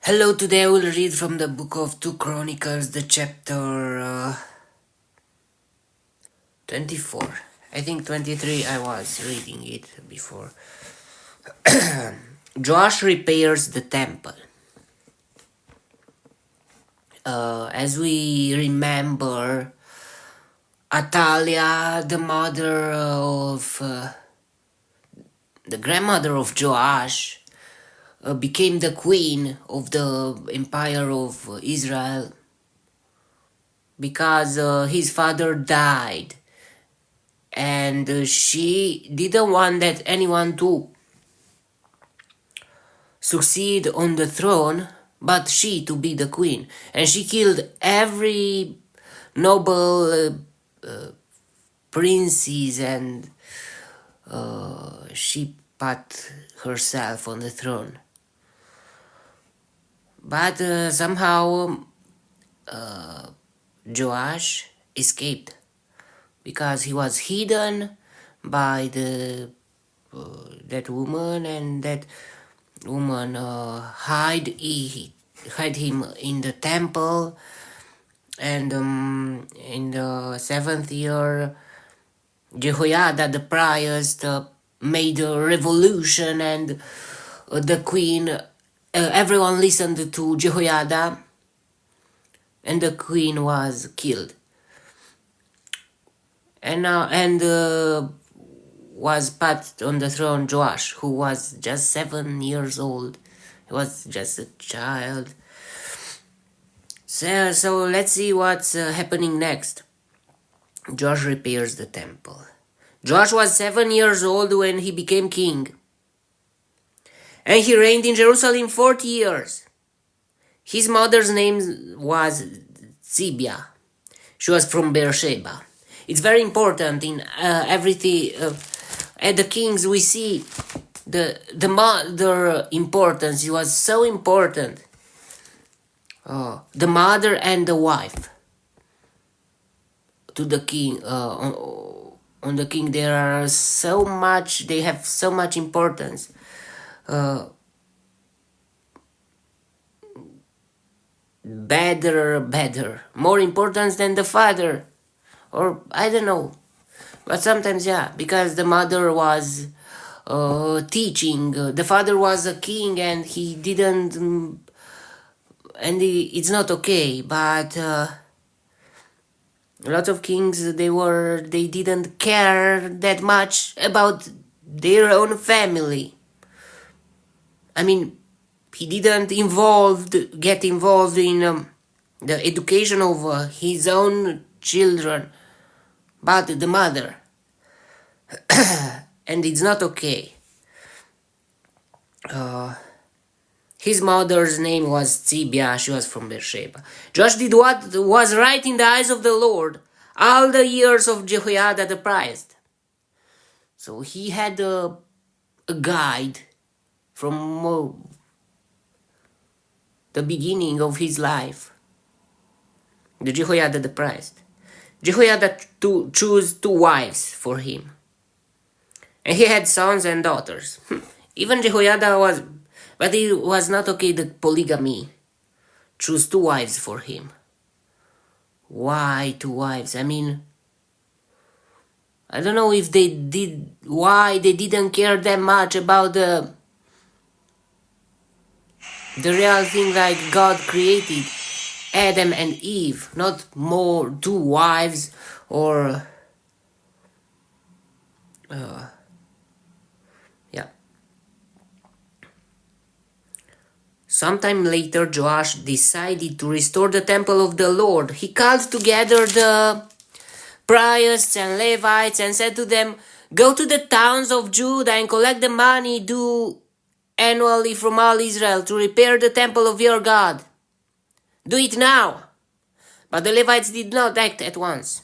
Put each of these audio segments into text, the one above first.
Hello, today I will read from the book of 2 Chronicles, the chapter 24. I think 23 I was reading it before. Joash repairs the temple. As we remember, Atalia, the mother of the grandmother of Joash, became the queen of the empire of Israel because his father died, and she didn't want that anyone to succeed on the throne but she to be the queen, and she killed every noble princes, and she put herself on the throne. But somehow Joash escaped because he was hidden by that woman, and that woman hide him in the temple. And in the 7th year, Jehoiada the priest made a revolution, and the queen, everyone listened to Jehoiada, and the queen was killed. And was put on the throne Joash, who was just 7 years old. He was just a child. So let's see what's happening next. Joash repairs the temple. Joash was 7 years old when he became king, and he reigned in Jerusalem 40 years. His mother's name was Zibiah. She was from Beersheba. It's very important in everything. At the kings we see the mother importance. It was so important. The mother and the wife to the king. On the king there are so much. They have so much importance. Better, more importance than the father, or I don't know, but sometimes because the mother was teaching, the father was a king, and he didn't, it's not okay. But a lot of kings, they didn't care that much about their own family. I mean, he didn't get involved in the education of his own children, but the mother. And it's not okay. His mother's name was Zibiah. She was from Beersheba. Joash did what was right in the eyes of the Lord all the years of Jehoiada the priest. So he had a guide from the beginning of his life. The Jehoiada the priest. Jehoiada chose 2 wives for him, and he had sons and daughters. Even Jehoiada was, but it was not okay, the polygamy. Choose 2 wives for him. Why 2 wives? I mean, I don't know if why they didn't care that much about the real thing, like God created Adam and Eve, not more 2 wives, or Sometime later, Joash decided to restore the temple of the Lord. He called together the priests and Levites and said to them, "Go to the towns of Judah and collect the money due annually from all Israel to repair the temple of your God. Do it now." But the Levites did not act at once.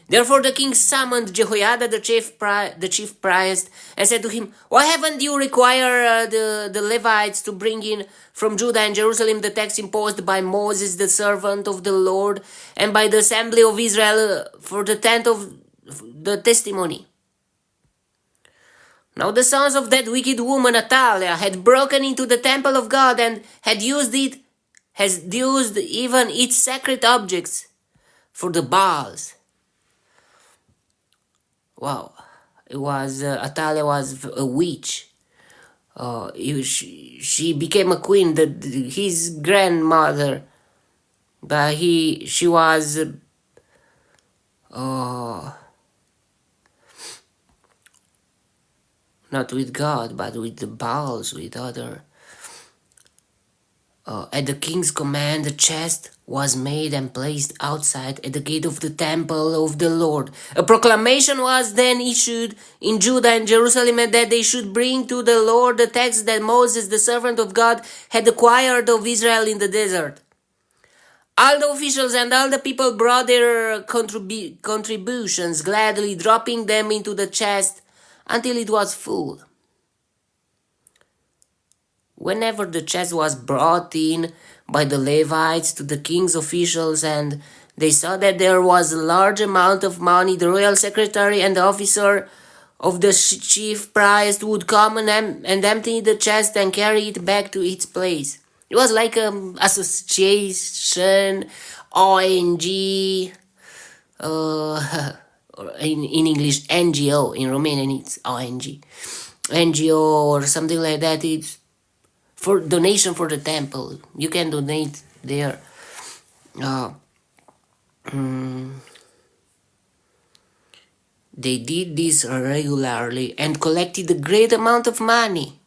Therefore the king summoned Jehoiada the chief priest and said to him, "Why haven't you required the Levites to bring in from Judah and Jerusalem the tax imposed by Moses the servant of the Lord and by the assembly of Israel for the tent of the testimony?" Now the sons of that wicked woman Athaliah had broken into the temple of God and has used even its sacred objects for the Baals. Wow, Athaliah was a witch. She became a queen. His grandmother, but she was not with God, but with the Baals, with other. At the king's command, the chest was made and placed outside at the gate of the temple of the Lord. A proclamation was then issued in Judah and Jerusalem that they should bring to the Lord the text that Moses, the servant of God, had acquired of Israel in the desert. All the officials and all the people brought their contributions, gladly dropping them into the chest until it was full. Whenever the chest was brought in by the Levites to the king's officials and they saw that there was a large amount of money, the royal secretary and the officer of the chief priest would come and empty the chest and carry it back to its place. It was like an association, ONG, in English NGO, in Romanian it's ONG, NGO or something like that. It's for donation for the temple. You can donate there. They did this regularly and collected a great amount of money.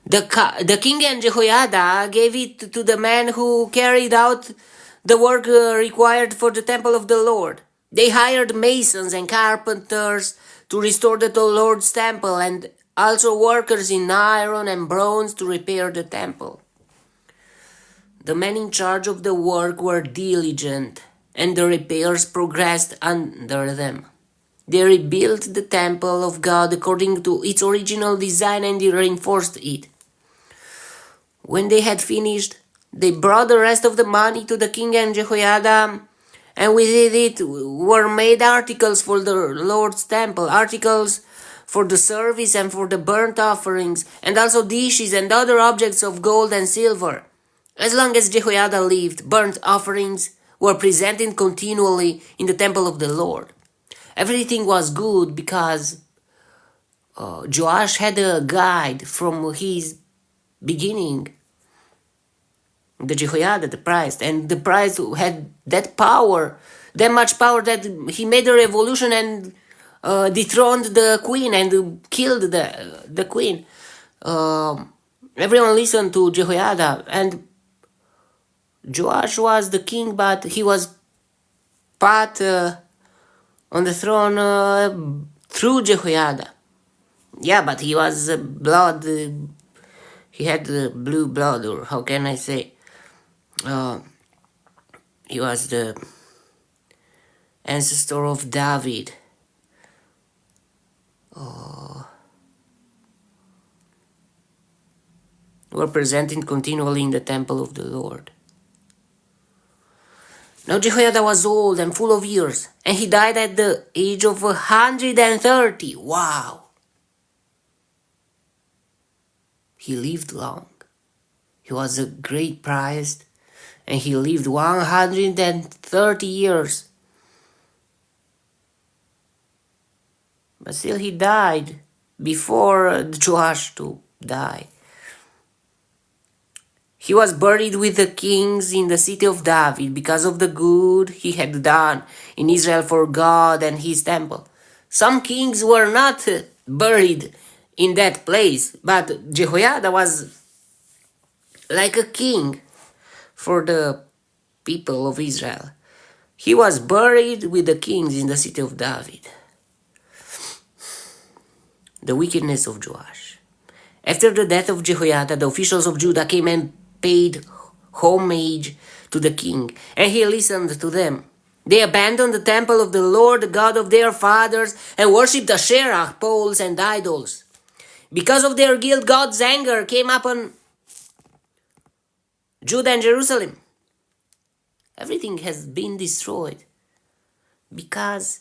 The king and Jehoiada gave it to the men who carried out the work required for the temple of the Lord. They hired masons and carpenters to restore the Lord's temple and also workers in iron and bronze to repair the temple. The men in charge of the work were diligent, and the repairs progressed under them. They rebuilt the temple of God according to its original design and they reinforced it. When they had finished, they brought the rest of the money to the king and Jehoiada, and with it were made articles for the Lord's temple, articles for the service and for the burnt offerings, and also dishes and other objects of gold and silver. As long as Jehoiada lived, burnt offerings were presented continually in the temple of the Lord. Everything was good because Joash had a guide from his beginning, the Jehoiada, the priest, and the priest had that much power that he made a revolution and dethroned the queen and killed the queen. Everyone listened to Jehoiada, and Joash was the king, but he was put on the throne through Jehoiada. Yeah, but he was blood. He had blue blood, or how can I say? He was the ancestor of David. Were presented continually in the temple of the Lord. Now Jehoiada was old and full of years, and he died at the age of 130. Wow! He lived long. He was a great priest, and he lived 130 years. But still he died before Joash to die. He was buried with the kings in the city of David because of the good he had done in Israel for God and his temple. Some kings were not buried in that place, but Jehoiada was like a king for the people of Israel. He was buried with the kings in the city of David. The wickedness of Joash. After the death of Jehoiada, the officials of Judah came and paid homage to the king, and he listened to them. They abandoned the temple of the Lord, the God of their fathers, and worshipped Asherah, poles, and idols. Because of their guilt, God's anger came upon Judah and Jerusalem. Everything has been destroyed because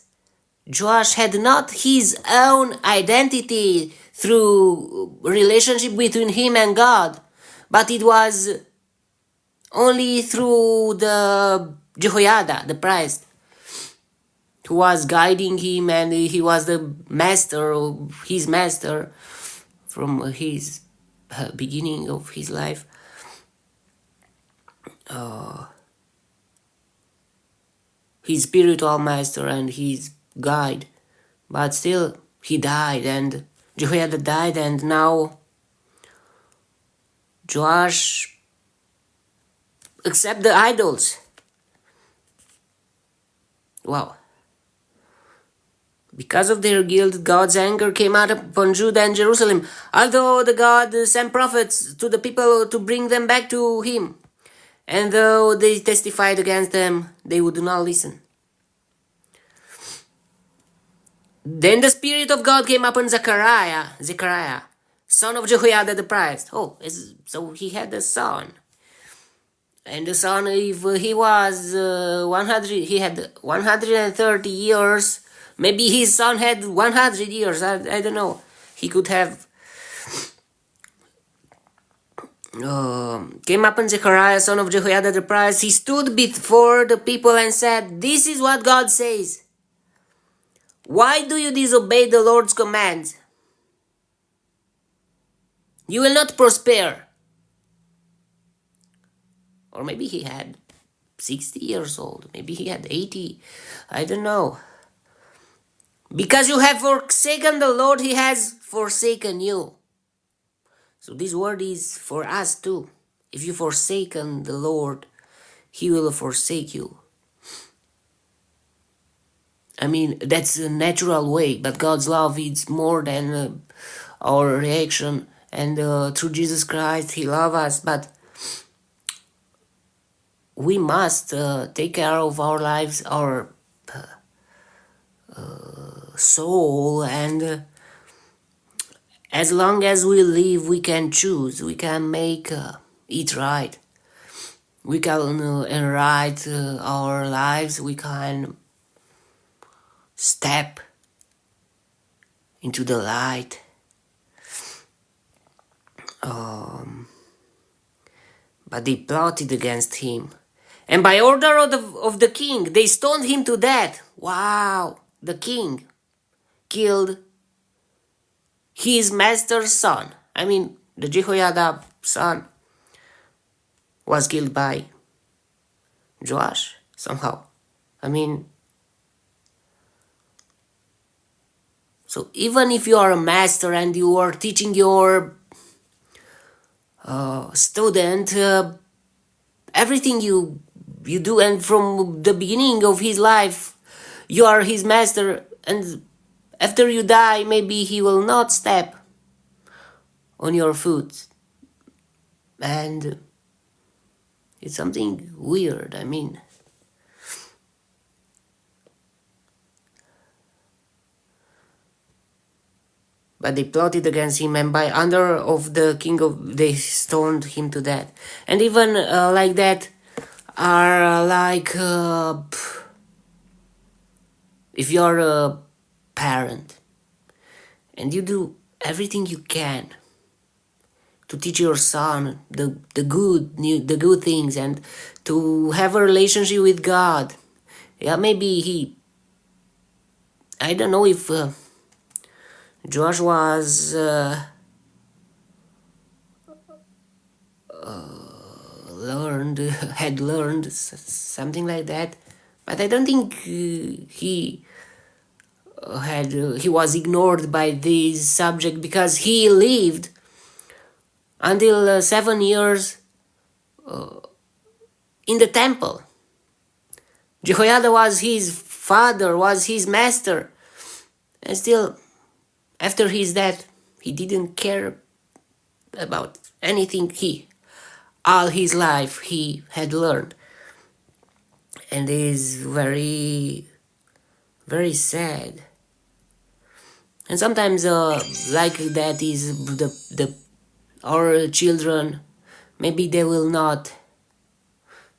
Joash had not his own identity through relationship between him and God, but it was only through the Jehoiada, the priest, who was guiding him, and he was the master, his master, from his beginning of his life. His spiritual master and his guide. But still, he died, and Jehoiada died, and now Joash accept the idols. Wow. Because of their guilt, God's anger came out upon Judah and Jerusalem, although the God sent prophets to the people to bring them back to him. And though they testified against them, they would not listen. Then the Spirit of God came upon Zechariah, son of Jehoiada the priest. So he had a son. And the son, if he was 100, he had 130 years. Maybe his son had 100 years. I don't know. He could have. Came upon Zechariah, son of Jehoiada the priest. He stood before the people and said, "This is what God says. Why do you disobey the Lord's commands? You will not prosper." Or maybe he had 60 years old. Maybe he had 80. I don't know. Because you have forsaken the Lord, he has forsaken you. So this word is for us too. If you forsaken the Lord, he will forsake you. I mean, that's a natural way, but God's love is more than our reaction. And through Jesus Christ, he loves us. But we must take care of our lives, our soul, and as long as we live, we can choose, we can make it right. We can enwrite our lives, we can step into the light. But they plotted against him. And by order of the king, they stoned him to death. Wow! The king killed his master's son. I mean, the Jehoiada son was killed by Joash somehow. I mean, so even if you are a master and you are teaching your student everything you do, and from the beginning of his life you are his master, and after you die maybe he will not step on your foot, and it's something weird. I mean, but they plotted against him, and by order of the king they stoned him to death. And even like that are like if you're a parent and you do everything you can to teach your son the good things and to have a relationship with God. Yeah, maybe I don't know if Josh was had learned something like that, but I don't think he was ignored by this subject, because he lived until 7 years in the temple. Jehoiada was his father, was his master, and still after his death he didn't care about anything all his life he had learned. And it is very, very sad. And sometimes like that is our children, maybe they will not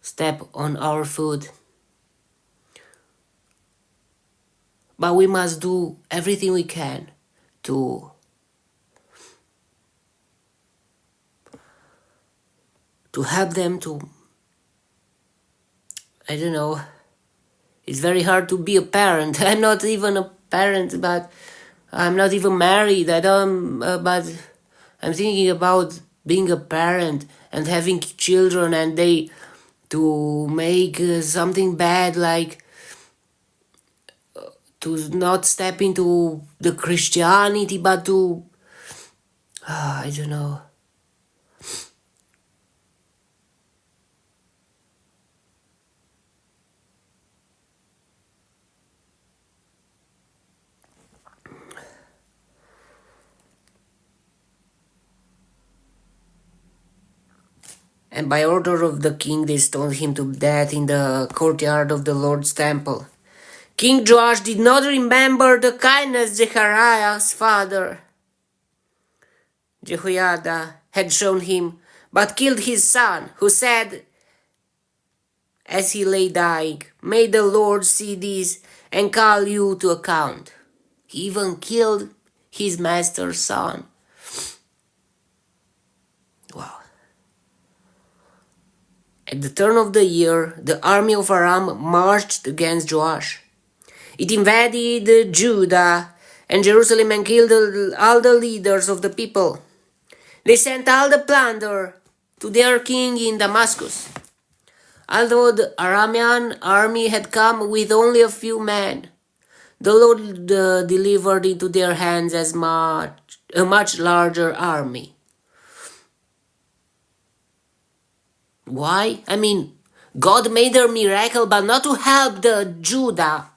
step on our foot, But we must do everything we can to help them to, I don't know, it's very hard to be a parent. I'm not even a parent, but I'm not even married. I don't, but I'm thinking about being a parent and having children, and they to make something bad, like to not step into the Christianity, but to, I don't know. And by order of the king, they stoned him to death in the courtyard of the Lord's temple. King Joash did not remember the kindness Zechariah's father, Jehoiada, had shown him, but killed his son, who said, as he lay dying, "May the Lord see this and call you to account." He even killed his master's son. Wow. At the turn of the year, the army of Aram marched against Joash. It invaded Judah and Jerusalem and killed all the leaders of the people. They sent all the plunder to their king in Damascus. Although the Aramean army had come with only a few men, the Lord delivered into their hands a much larger army. Why? I mean, God made a miracle, but not to help the Judah,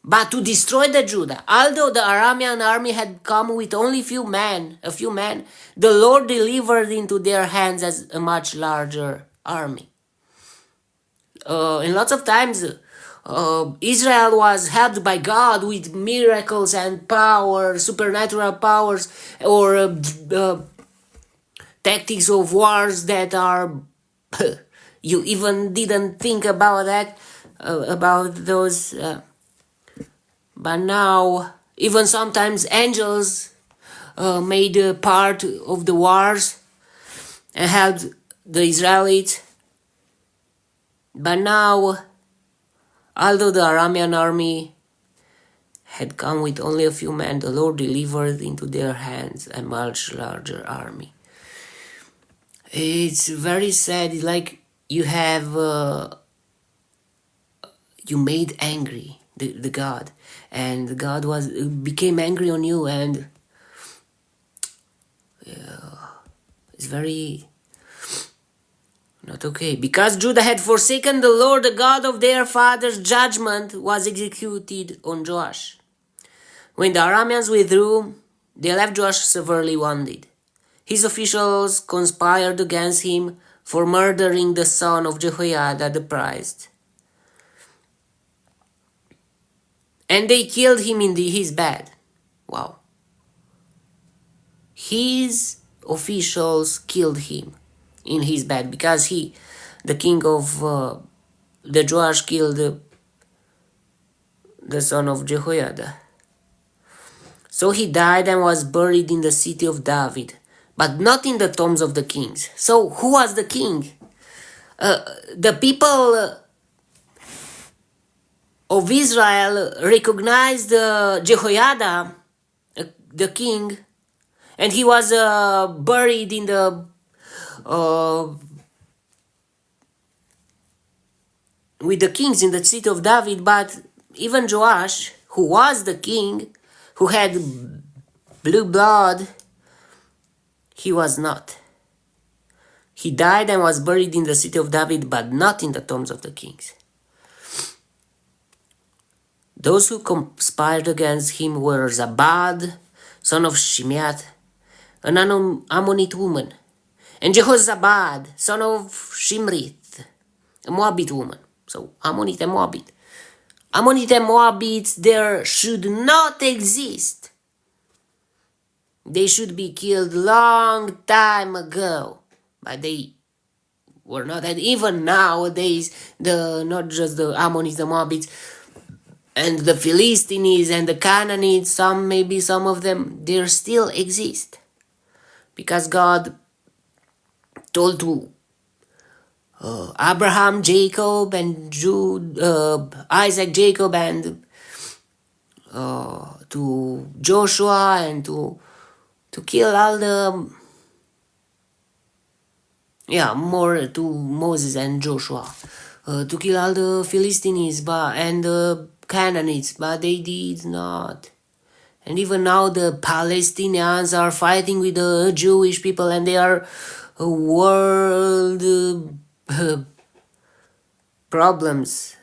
but to destroy the Judah. Although the Aramean army had come with only a few men, the Lord delivered into their hands as a much larger army. And lots of times, Israel was helped by God with miracles and power, supernatural powers, or tactics of wars that are you even didn't think about that, about those. But now, even sometimes angels made a part of the wars and helped the Israelites. But now, although the Aramean army had come with only a few men, the Lord delivered into their hands a much larger army. It's very sad. It's like you have you made angry the God, and God became angry on you, and it's very not okay. Because Judah had forsaken the Lord, the God of their fathers, judgment was executed on Joash. When the Arameans withdrew, they left Joash severely wounded. His officials conspired against him for murdering the son of Jehoiada the priest. And they killed him in his bed. Wow. His officials killed him in his bed because the king of the Joash killed the son of Jehoiada. So he died and was buried in the city of David, but not in the tombs of the kings. So who was the king? The people of Israel recognized Jehoiada, the king, and he was buried in the with the kings in the city of David. But even Joash, who was the king, who had blue blood, he was not. He died and was buried in the city of David, but not in the tombs of the kings. Those who conspired against him were Zabad, son of Shimeath, an Ammonite woman, and Jehozabad, son of Shimrith, a Moabite woman. So Ammonite and Moabite. Ammonite and Moabites there should not exist. They should be killed long time ago, but they were not. And even nowadays, not just the Ammonites, the Moabites, And the Philistines and the Canaanites, maybe some of them, they still exist. Because God told to Abraham, Jacob, and Isaac, Jacob, and to Joshua, and to kill all the more to Moses and Joshua, to kill all the Philistines and the Canaanites, but they did not. And even now the Palestinians are fighting with the Jewish people, and they are world problems.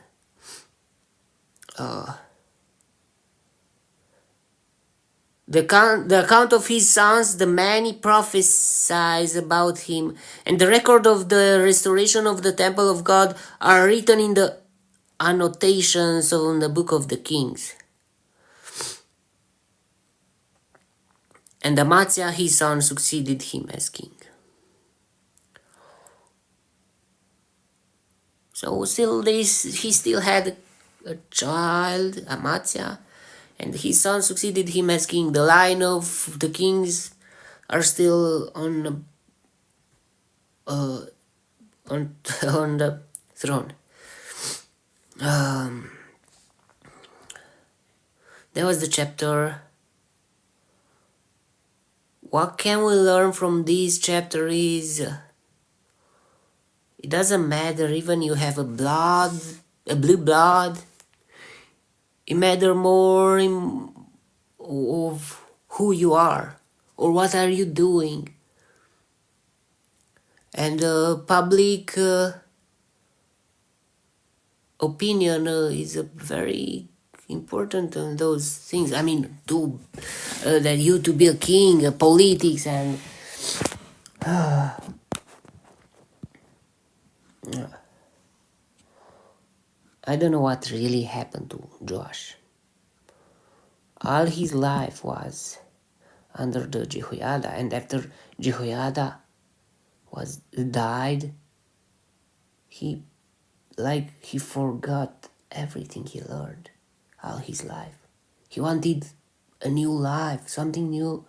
The account of his sons, the many prophesies about him, and the record of the restoration of the temple of God are written in the annotations on the book of the Kings. And Amaziah, his son, succeeded him as king. So he still had a child, Amaziah, and his son succeeded him as king. The line of the kings are still on on the throne. That was the chapter. What can we learn from this chapter is it doesn't matter even you have a blue blood. It matters more of who you are or what are you doing. And public opinion is a very important on those things. I mean, that you to be a king, politics, and I don't know what really happened to Joash. All his life was under the Jehoiada, and after Jehoiada died, he forgot everything he learned all his life. He wanted a new life, something new.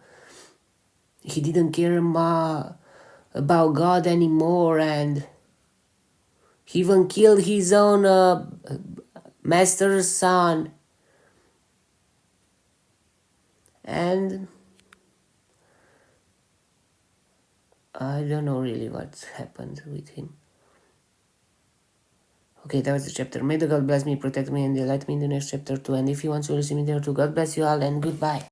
He didn't care about God anymore, and he even killed his own master's son. And I don't know really what happened with him. Okay, that was the chapter. May the God bless me, protect me, and delight me in the next chapter too. And if you want to listen me there too, God bless you all, and goodbye.